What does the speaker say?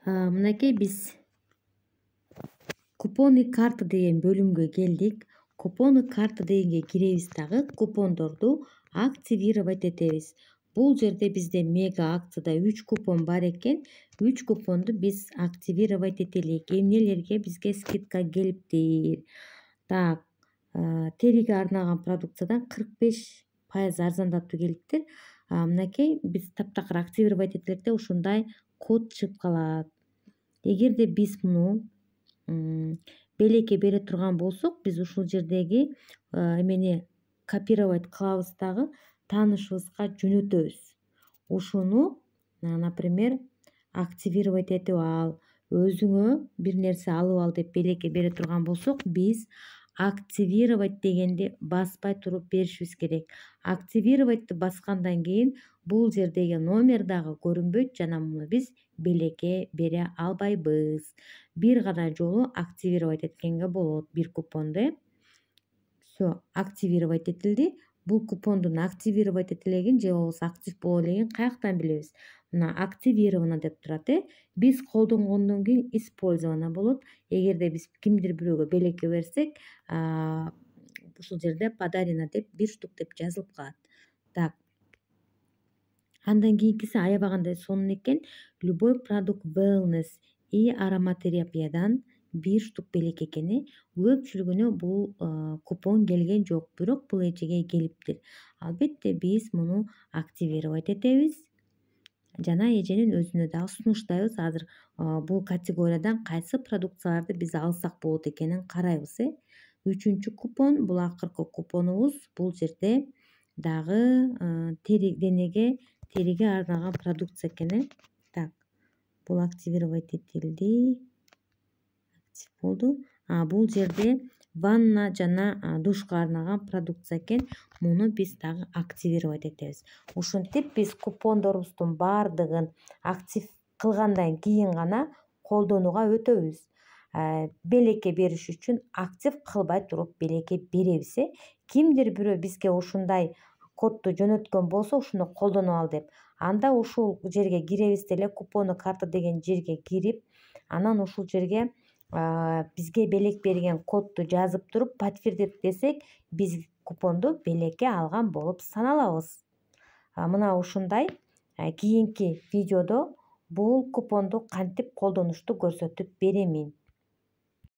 Мынакей биз купонный карта деген бөлүмгө келдик. Купонный карта дегенге киребиз дагы купондорду активировать этебиз. Бул жерде бизде мега акцияда 3 купон бар экен. 3 купонду биз активировать этелик. Эмнелерге бизге скидка келиптир? Так, териге арналган продукциядан 45% арзандатуу келиптир. Мынакей биз таптакыр активировать этелик ушундай код чыгып калат. Эгерде биз муну белекке бере турган болсок, биз ушул жердеги эмени копировать кылабыз дагы таанышыбызга жөнөтөбүз. Ушуну, например, активировать этип ал, өзүңө бир нерсе алып ал деп белекке бере турган болсок, биз активировать дегенди баспай туруп беришибиз керек. Активировайтты баскандан кийин бул жердеги номер дагы көрүнбөйт жана муну биз белекке бере албайбыз. Бир гана жолу активировать эткенге болот бир купонду. Все, активировать этилди. Бул купондун активировать этилегин же болбосо актив боло элегин каяктан билебиз? Мына активировано деп турат. Биз колдонгондон кийин использовано болот. Эгерде биз кимдир бирөөгө белекке берсек, ушул жерде подарено деп 1 штук деп жазылып калат. Так. Андан кийинкиси аябагандай сонун экен. Любой продукт wellness и ароматерапиядан 1 штук белек экен. Көпчүлүгүнө бул купон келген жок, бирок бул эжеге келиптир. Албетте биз муну активировать этебиз жана эженин өзүнө дагы сунуштайбыз. Азыр бул категориядан кайсы продукцияларды биз алсак болот экенин карайбыз. 3-чү купон, бул акыркы купонубуз. Бул жерде дагы териге арналган продукция экен. Так, бул активировать этилди. Актив болду. Бул жерде ванна жана душка арналган продукция экен. Муну биз дагы активировать этебиз. Ушинтип биз купондорубуздун баардыгын актив кылгандан кийин гана колдонууга өтөбүз. Белекке бериш үчүн актив кылбай туруп белекке беребиз. Кимдир бирөө бизге ушундай кодду жөнөткөн болсо, ушуну колдонуп ал деп, анда ушул жерге киребиз деле, купонный карта деген жерге кирип, анан ушул жерге бизге белек берген кодду жазып туруп подтвердить десек, биз купонду белекке алган болуп саналабыз. Мына ушундай кийинки видеодо бул купонду кантип колдонушту көрсөтүп беремин.